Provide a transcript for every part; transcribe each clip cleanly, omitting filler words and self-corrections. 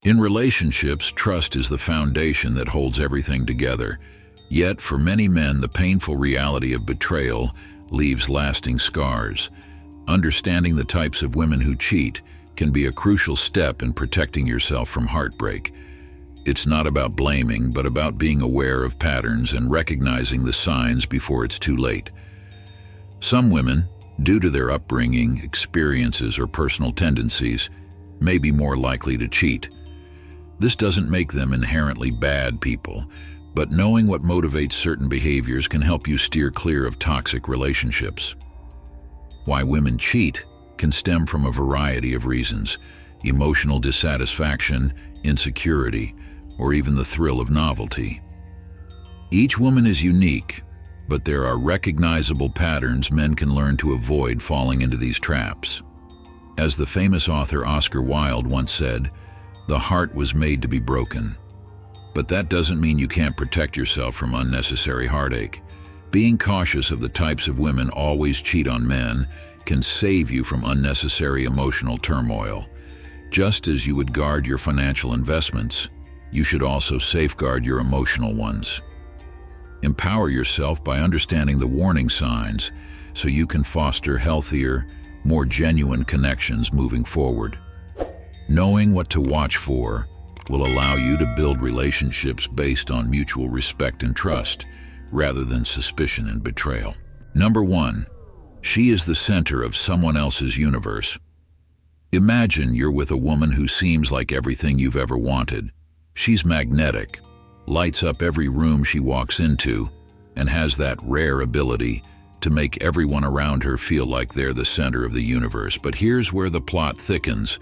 In relationships, trust is the foundation that holds everything together. Yet, for many men, the painful reality of betrayal leaves lasting scars. Understanding the types of women who cheat can be a crucial step in protecting yourself from heartbreak. It's not about blaming, but about being aware of patterns and recognizing the signs before it's too late. Some women, due to their upbringing, experiences, or personal tendencies, may be more likely to cheat. This doesn't make them inherently bad people, but knowing what motivates certain behaviors can help you steer clear of toxic relationships. Why women cheat can stem from a variety of reasons: emotional dissatisfaction, insecurity, or even the thrill of novelty. Each woman is unique, but there are recognizable patterns men can learn to avoid falling into these traps. As the famous author Oscar Wilde once said, "The heart was made to be broken." But that doesn't mean you can't protect yourself from unnecessary heartache. Being cautious of the types of women always cheat on men can save you from unnecessary emotional turmoil. Just as you would guard your financial investments, you should also safeguard your emotional ones. Empower yourself by understanding the warning signs so you can foster healthier, more genuine connections moving forward. Knowing what to watch for will allow you to build relationships based on mutual respect and trust, rather than suspicion and betrayal. Number 1, she is the center of someone else's universe. Imagine you're with a woman who seems like everything you've ever wanted. She's magnetic, lights up every room she walks into, and has that rare ability to make everyone around her feel like they're the center of the universe. But here's where the plot thickens.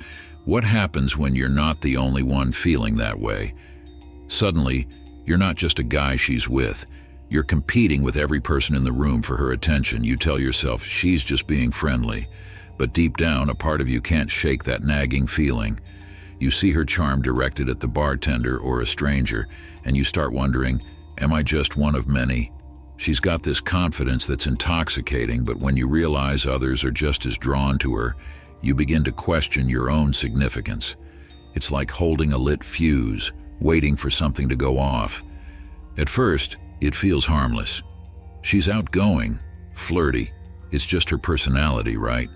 What happens when you're not the only one feeling that way? Suddenly, you're not just a guy she's with. You're competing with every person in the room for her attention. You tell yourself she's just being friendly, but deep down, a part of you can't shake that nagging feeling. You see her charm directed at the bartender or a stranger, and you start wondering, am I just one of many? She's got this confidence that's intoxicating, but when you realize others are just as drawn to her, you begin to question your own significance. It's like holding a lit fuse, waiting for something to go off. At first, it feels harmless. She's outgoing, flirty. It's just her personality, right?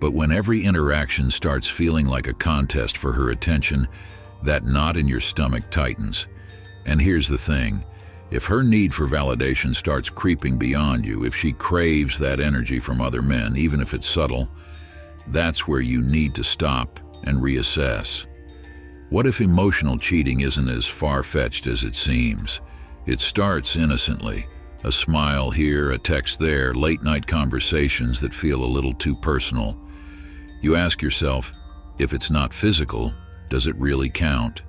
But when every interaction starts feeling like a contest for her attention, that knot in your stomach tightens. And here's the thing. If her need for validation starts creeping beyond you, if she craves that energy from other men, even if it's subtle, that's where you need to stop and reassess. What if emotional cheating isn't as far-fetched as it seems? It starts innocently. A smile here, a text there, late-night conversations that feel a little too personal. You ask yourself, if it's not physical, does it really count?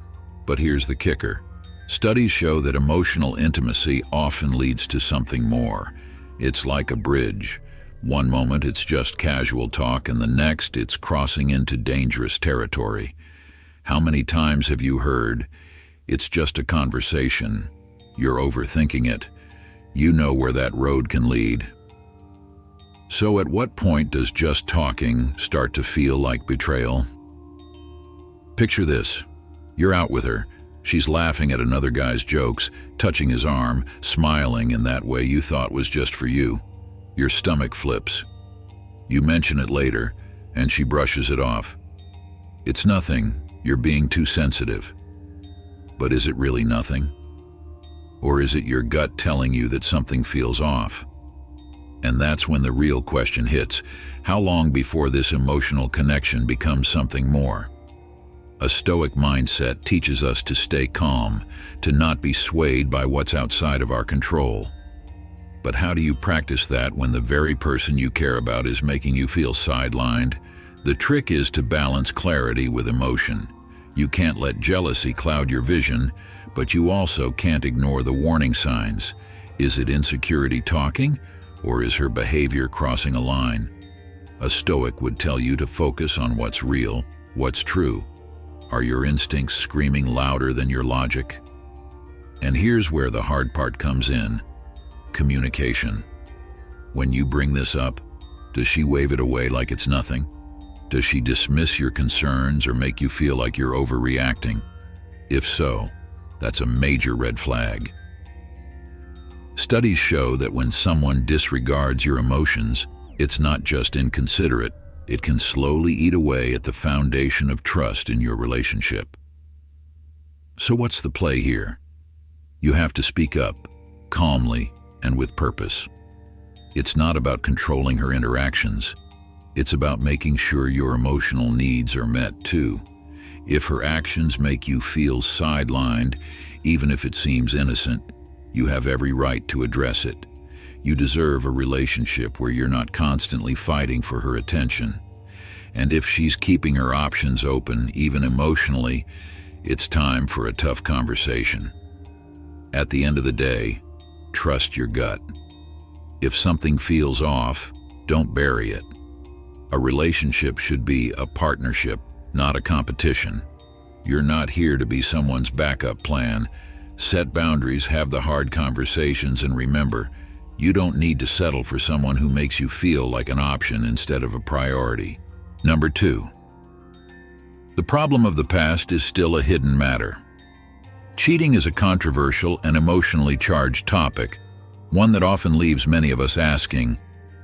But here's the kicker. Studies show that emotional intimacy often leads to something more. It's like a bridge. One moment it's just casual talk, and the next it's crossing into dangerous territory. How many times have you heard, "It's just a conversation"? You're overthinking it. You know where that road can lead. So at what point does just talking start to feel like betrayal? Picture this. You're out with her. She's laughing at another guy's jokes, touching his arm, smiling in that way you thought was just for you. Your stomach flips. You mention it later, and she brushes it off. It's nothing. You're being too sensitive. But is it really nothing? Or is it your gut telling you that something feels off? And that's when the real question hits. How long before this emotional connection becomes something more? A Stoic mindset teaches us to stay calm, to not be swayed by what's outside of our control. But how do you practice that when the very person you care about is making you feel sidelined? The trick is to balance clarity with emotion. You can't let jealousy cloud your vision, but you also can't ignore the warning signs. Is it insecurity talking, or is her behavior crossing a line? A Stoic would tell you to focus on what's real, what's true. Are your instincts screaming louder than your logic? And here's where the hard part comes in. Communication. When you bring this up, does she wave it away like it's nothing? Does she dismiss your concerns or make you feel like you're overreacting? If so, that's a major red flag. Studies show that when someone disregards your emotions, it's not just inconsiderate, it can slowly eat away at the foundation of trust in your relationship. So what's the play here? You have to speak up, calmly and with purpose. It's not about controlling her interactions. It's about making sure your emotional needs are met too. If her actions make you feel sidelined, even if it seems innocent, you have every right to address it. You deserve a relationship where you're not constantly fighting for her attention. And if she's keeping her options open, even emotionally, it's time for a tough conversation. At the end of the day, trust your gut. If something feels off, don't bury it. A relationship should be a partnership, not a competition. You're not here to be someone's backup plan. Set boundaries, have the hard conversations, and remember, you don't need to settle for someone who makes you feel like an option instead of a priority. Number 2. The problem of the past is still a hidden matter. Cheating is a controversial and emotionally charged topic, one that often leaves many of us asking,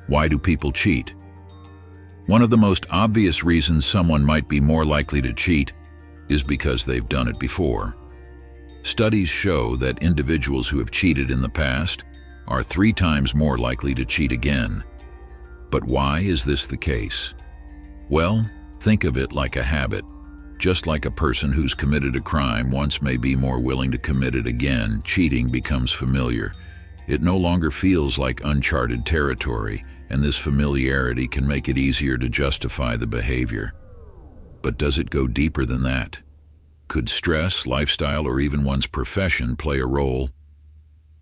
why do people cheat? One of the most obvious reasons someone might be more likely to cheat is because they've done it before. Studies show that individuals who have cheated in the past are 3 times more likely to cheat again. But why is this the case? Well, think of it like a habit. Just like a person who's committed a crime once may be more willing to commit it again, cheating becomes familiar. It no longer feels like uncharted territory, and this familiarity can make it easier to justify the behavior. But does it go deeper than that? Could stress, lifestyle, or even one's profession play a role?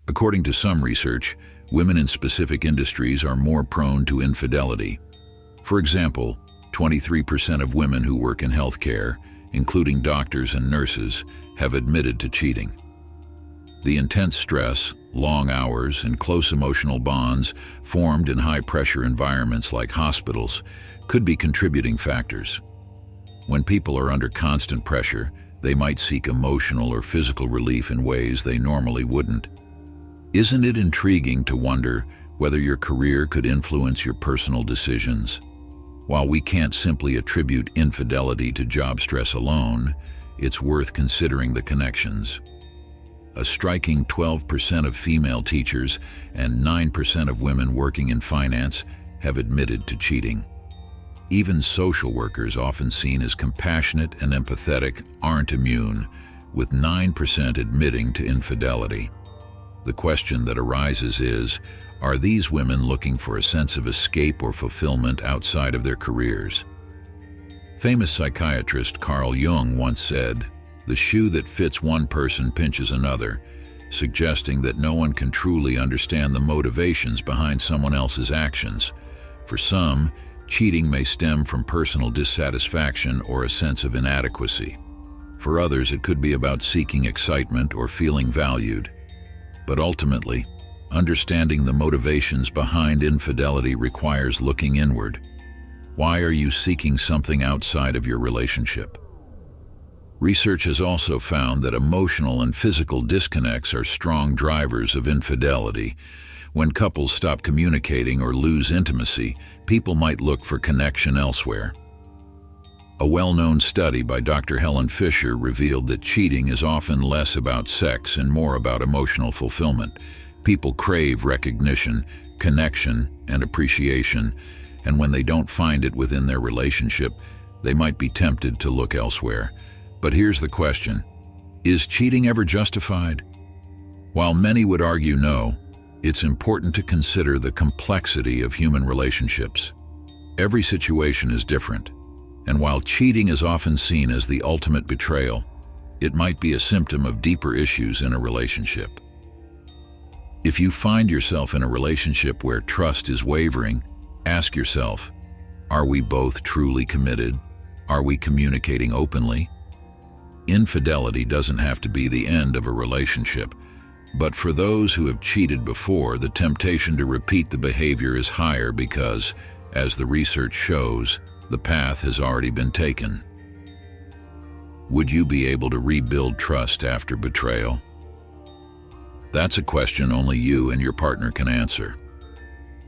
According to some research, women in specific industries are more prone to infidelity. For example, 23% of women who work in healthcare, including doctors and nurses, have admitted to cheating. The intense stress, long hours, and close emotional bonds formed in high-pressure environments like hospitals could be contributing factors. When people are under constant pressure, they might seek emotional or physical relief in ways they normally wouldn't. Isn't it intriguing to wonder whether your career could influence your personal decisions? While we can't simply attribute infidelity to job stress alone, it's worth considering the connections. A striking 12% of female teachers and 9% of women working in finance have admitted to cheating. Even social workers, often seen as compassionate and empathetic, aren't immune, with 9% admitting to infidelity. The question that arises is, are these women looking for a sense of escape or fulfillment outside of their careers? Famous psychiatrist Carl Jung once said, "The shoe that fits one person pinches another," suggesting that no one can truly understand the motivations behind someone else's actions. For some, cheating may stem from personal dissatisfaction or a sense of inadequacy. For others, it could be about seeking excitement or feeling valued. But ultimately, understanding the motivations behind infidelity requires looking inward. Why are you seeking something outside of your relationship? Research has also found that emotional and physical disconnects are strong drivers of infidelity. When couples stop communicating or lose intimacy, people might look for connection elsewhere. A well-known study by Dr. Helen Fisher revealed that cheating is often less about sex and more about emotional fulfillment. People crave recognition, connection, and appreciation, and when they don't find it within their relationship, they might be tempted to look elsewhere. But here's the question: is cheating ever justified? While many would argue no, it's important to consider the complexity of human relationships. Every situation is different, and while cheating is often seen as the ultimate betrayal, it might be a symptom of deeper issues in a relationship. If you find yourself in a relationship where trust is wavering, ask yourself, are we both truly committed? Are we communicating openly? Infidelity doesn't have to be the end of a relationship, but for those who have cheated before, the temptation to repeat the behavior is higher because, as the research shows, The path has already been taken. Would you be able to rebuild trust after betrayal? That's a question only you and your partner can answer.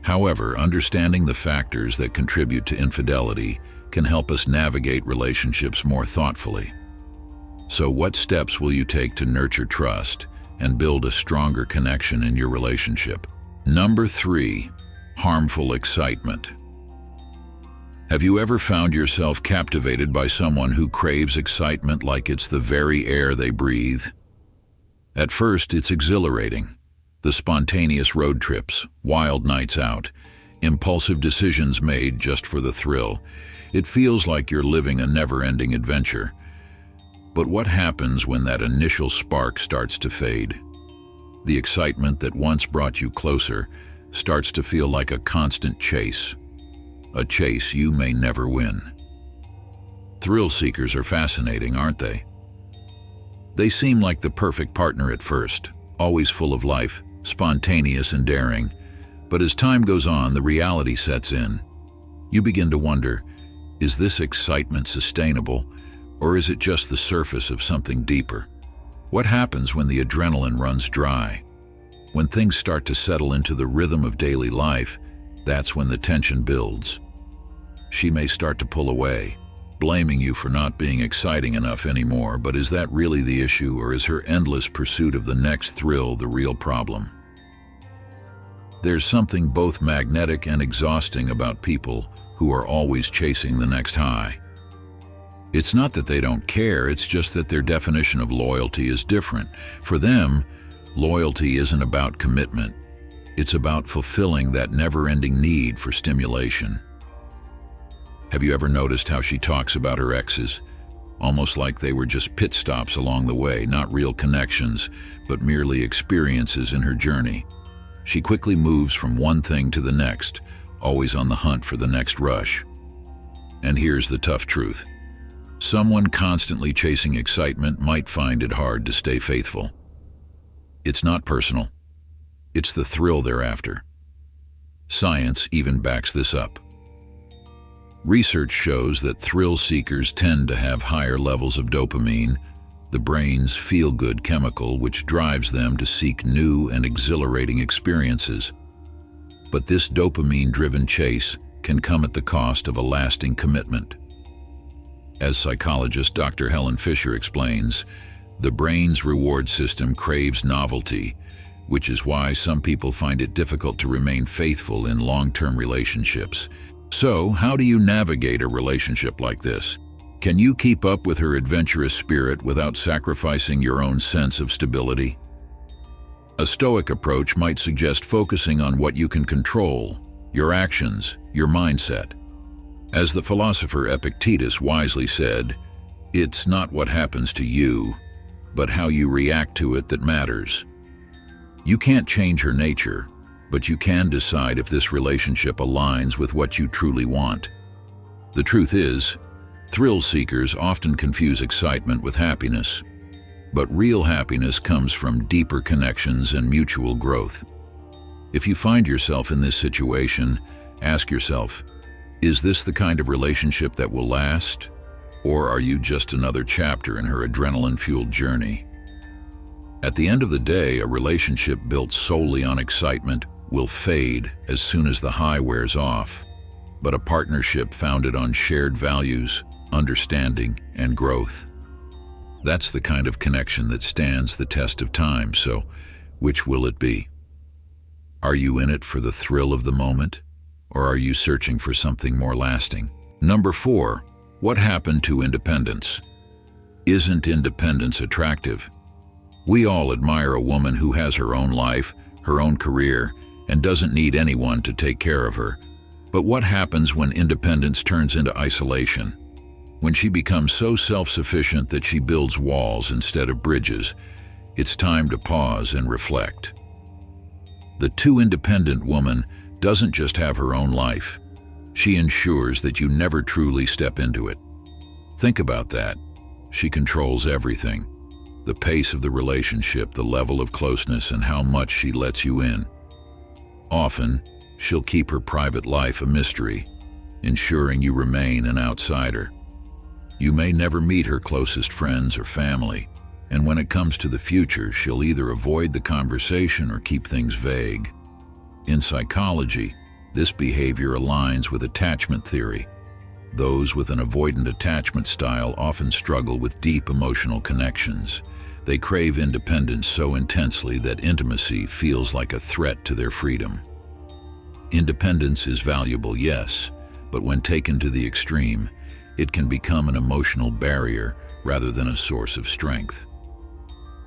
However, understanding the factors that contribute to infidelity can help us navigate relationships more thoughtfully. So what steps will you take to nurture trust and build a stronger connection in your relationship? Number 3, harmful excitement. Have you ever found yourself captivated by someone who craves excitement like it's the very air they breathe? At first, it's exhilarating. The spontaneous road trips, wild nights out, impulsive decisions made just for the thrill. It feels like you're living a never-ending adventure. But what happens when that initial spark starts to fade? The excitement that once brought you closer starts to feel like a constant chase. A chase you may never win. Thrill seekers are fascinating, aren't they? They seem like the perfect partner at first, always full of life, spontaneous and daring. But as time goes on, the reality sets in. You begin to wonder, is this excitement sustainable, or is it just the surface of something deeper? What happens when the adrenaline runs dry? When things start to settle into the rhythm of daily life, that's when the tension builds. She may start to pull away, blaming you for not being exciting enough anymore, but is that really the issue, or is her endless pursuit of the next thrill the real problem? There's something both magnetic and exhausting about people who are always chasing the next high. It's not that they don't care, it's just that their definition of loyalty is different. For them, loyalty isn't about commitment. It's about fulfilling that never-ending need for stimulation. Have you ever noticed how she talks about her exes? Almost like they were just pit stops along the way, not real connections, but merely experiences in her journey. She quickly moves from one thing to the next, always on the hunt for the next rush. And here's the tough truth. Someone constantly chasing excitement might find it hard to stay faithful. It's not personal. It's the thrill they're after. Science even backs this up. Research shows that thrill seekers tend to have higher levels of dopamine, the brain's feel-good chemical, which drives them to seek new and exhilarating experiences. But this dopamine-driven chase can come at the cost of a lasting commitment. As psychologist Dr. Helen Fisher explains, the brain's reward system craves novelty, which is why some people find it difficult to remain faithful in long-term relationships. So, how do you navigate a relationship like this? Can you keep up with her adventurous spirit without sacrificing your own sense of stability? A Stoic approach might suggest focusing on what you can control, your actions, your mindset. As the philosopher Epictetus wisely said, it's not what happens to you, but how you react to it that matters. You can't change her nature, but you can decide if this relationship aligns with what you truly want. The truth is, thrill seekers often confuse excitement with happiness, but real happiness comes from deeper connections and mutual growth. If you find yourself in this situation, ask yourself, is this the kind of relationship that will last? Or are you just another chapter in her adrenaline-fueled journey? At the end of the day, a relationship built solely on excitement will fade as soon as the high wears off. But a partnership founded on shared values, understanding, and growth, that's the kind of connection that stands the test of time. So, which will it be? Are you in it for the thrill of the moment? Or are you searching for something more lasting? Number 4, what happened to independence? Isn't independence attractive? We all admire a woman who has her own life, her own career, and doesn't need anyone to take care of her. But what happens when independence turns into isolation? When she becomes so self-sufficient that she builds walls instead of bridges, it's time to pause and reflect. The too independent woman doesn't just have her own life. She ensures that you never truly step into it. Think about that. She controls everything. The pace of the relationship, the level of closeness, and how much she lets you in. Often, she'll keep her private life a mystery, ensuring you remain an outsider. You may never meet her closest friends or family, and when it comes to the future, she'll either avoid the conversation or keep things vague. In psychology, this behavior aligns with attachment theory. Those with an avoidant attachment style often struggle with deep emotional connections. They crave independence so intensely that intimacy feels like a threat to their freedom. Independence is valuable, yes, but when taken to the extreme, it can become an emotional barrier rather than a source of strength.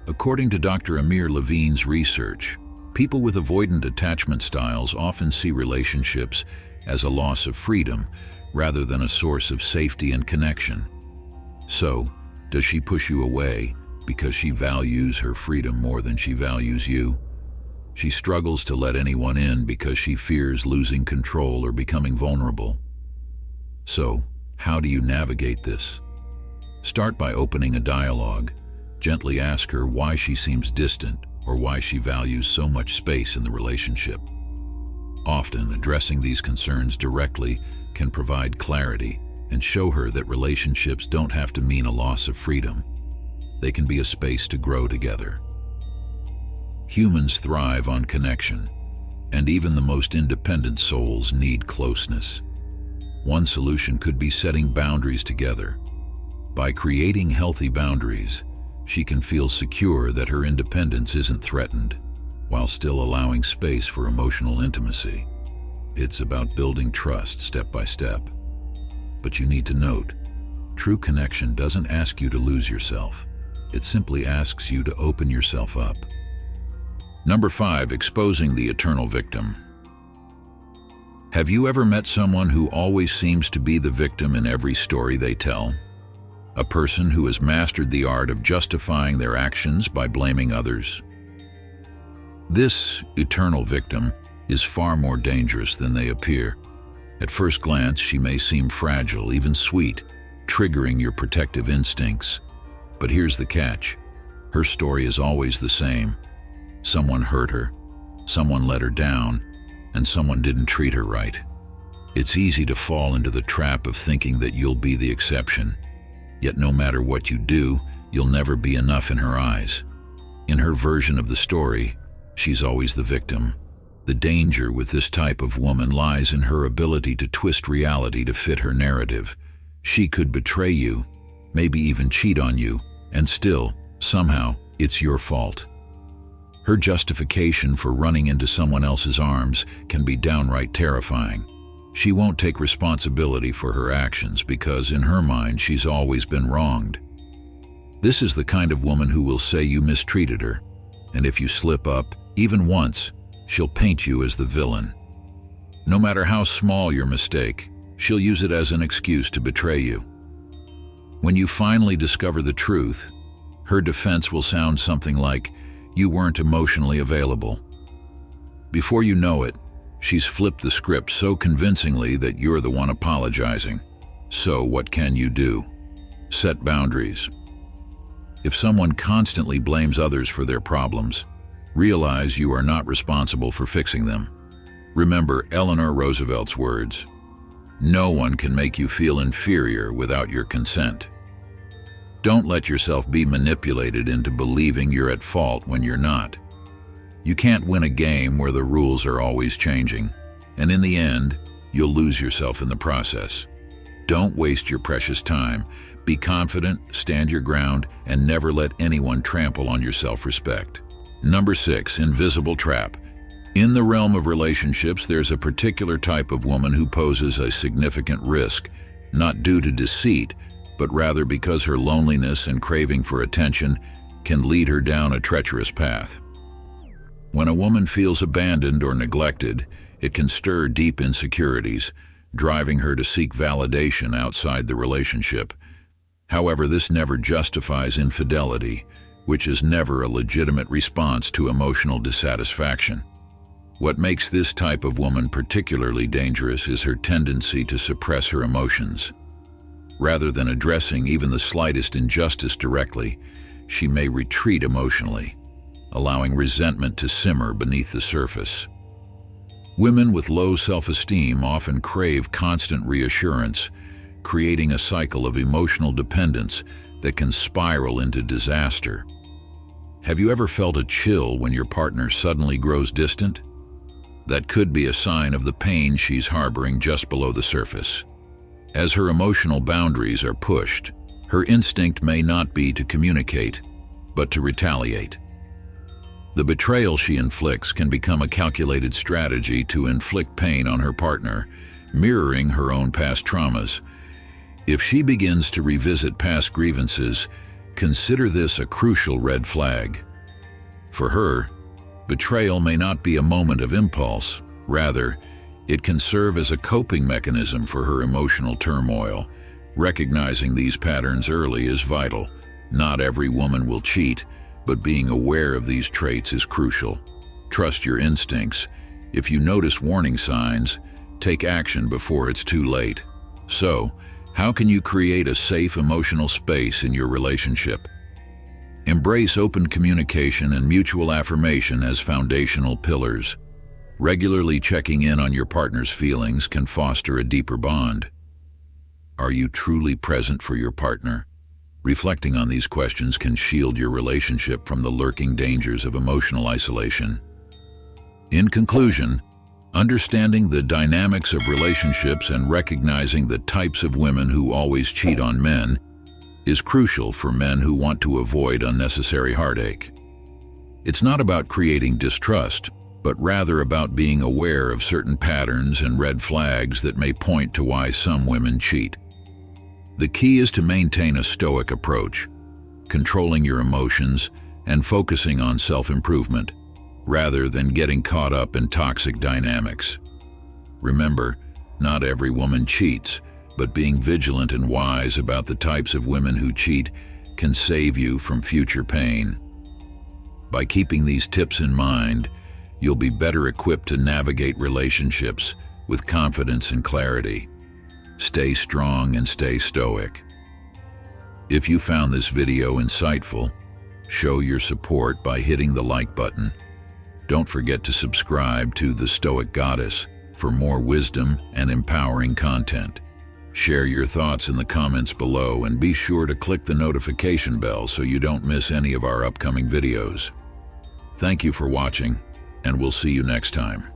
According to Dr. Amir Levine's research, people with avoidant attachment styles often see relationships as a loss of freedom rather than a source of safety and connection. So, does she push you away because she values her freedom more than she values you? She struggles to let anyone in because she fears losing control or becoming vulnerable. So, how do you navigate this? Start by opening a dialogue. Gently ask her why she seems distant or why she values so much space in the relationship. Often, addressing these concerns directly can provide clarity and show her that relationships don't have to mean a loss of freedom. They can be a space to grow together. Humans thrive on connection, and even the most independent souls need closeness. One solution could be setting boundaries together. By creating healthy boundaries, she can feel secure that her independence isn't threatened, while still allowing space for emotional intimacy. It's about building trust step by step. But you need to note, true connection doesn't ask you to lose yourself. It simply asks you to open yourself up. Number 5, exposing the eternal victim. Have you ever met someone who always seems to be the victim in every story they tell? A person who has mastered the art of justifying their actions by blaming others? This eternal victim is far more dangerous than they appear. At first glance, she may seem fragile, even sweet, triggering your protective instincts. But here's the catch. Her story is always the same. Someone hurt her, someone let her down, and someone didn't treat her right. It's easy to fall into the trap of thinking that you'll be the exception. Yet no matter what you do, you'll never be enough in her eyes. In her version of the story, she's always the victim. The danger with this type of woman lies in her ability to twist reality to fit her narrative. She could betray you, maybe even cheat on you, and still, somehow, it's your fault. Her justification for running into someone else's arms can be downright terrifying. She won't take responsibility for her actions because, in her mind, she's always been wronged. This is the kind of woman who will say you mistreated her, and if you slip up, even once, she'll paint you as the villain. No matter how small your mistake, she'll use it as an excuse to betray you. When you finally discover the truth, her defense will sound something like, "You weren't emotionally available." Before you know it, she's flipped the script so convincingly that you're the one apologizing. So what can you do? Set boundaries. If someone constantly blames others for their problems, realize you are not responsible for fixing them. Remember Eleanor Roosevelt's words, "No one can make you feel inferior without your consent." Don't let yourself be manipulated into believing you're at fault when you're not. You can't win a game where the rules are always changing, and in the end, you'll lose yourself in the process. Don't waste your precious time. Be confident, stand your ground, and never let anyone trample on your self-respect. Number 6, invisible trap. In the realm of relationships, there's a particular type of woman who poses a significant risk, not due to deceit, but rather because her loneliness and craving for attention can lead her down a treacherous path. When a woman feels abandoned or neglected, it can stir deep insecurities, driving her to seek validation outside the relationship. However, this never justifies infidelity, which is never a legitimate response to emotional dissatisfaction. What makes this type of woman particularly dangerous is her tendency to suppress her emotions. Rather than addressing even the slightest injustice directly, she may retreat emotionally, allowing resentment to simmer beneath the surface. Women with low self-esteem often crave constant reassurance, creating a cycle of emotional dependence that can spiral into disaster. Have you ever felt a chill when your partner suddenly grows distant? That could be a sign of the pain she's harboring just below the surface. As her emotional boundaries are pushed, her instinct may not be to communicate, but to retaliate. The betrayal she inflicts can become a calculated strategy to inflict pain on her partner, mirroring her own past traumas. If she begins to revisit past grievances, consider this a crucial red flag. For her, betrayal may not be a moment of impulse. Rather, it can serve as a coping mechanism for her emotional turmoil. Recognizing these patterns early is vital. Not every woman will cheat, but being aware of these traits is crucial. Trust your instincts. If you notice warning signs, take action before it's too late. So, how can you create a safe emotional space in your relationship? Embrace open communication and mutual affirmation as foundational pillars. Regularly checking in on your partner's feelings can foster a deeper bond. Are you truly present for your partner? Reflecting on these questions can shield your relationship from the lurking dangers of emotional isolation. In conclusion, understanding the dynamics of relationships and recognizing the types of women who always cheat on men is crucial for men who want to avoid unnecessary heartache. It's not about creating distrust, but rather about being aware of certain patterns and red flags that may point to why some women cheat. The key is to maintain a stoic approach, controlling your emotions and focusing on self-improvement, rather than getting caught up in toxic dynamics. Remember, not every woman cheats, but being vigilant and wise about the types of women who cheat can save you from future pain. By keeping these tips in mind, you'll be better equipped to navigate relationships with confidence and clarity. Stay strong and stay stoic. If you found this video insightful, show your support by hitting the like button. Don't forget to subscribe to The Stoic Goddess for more wisdom and empowering content. Share your thoughts in the comments below and be sure to click the notification bell so you don't miss any of our upcoming videos. Thank you for watching, and we'll see you next time.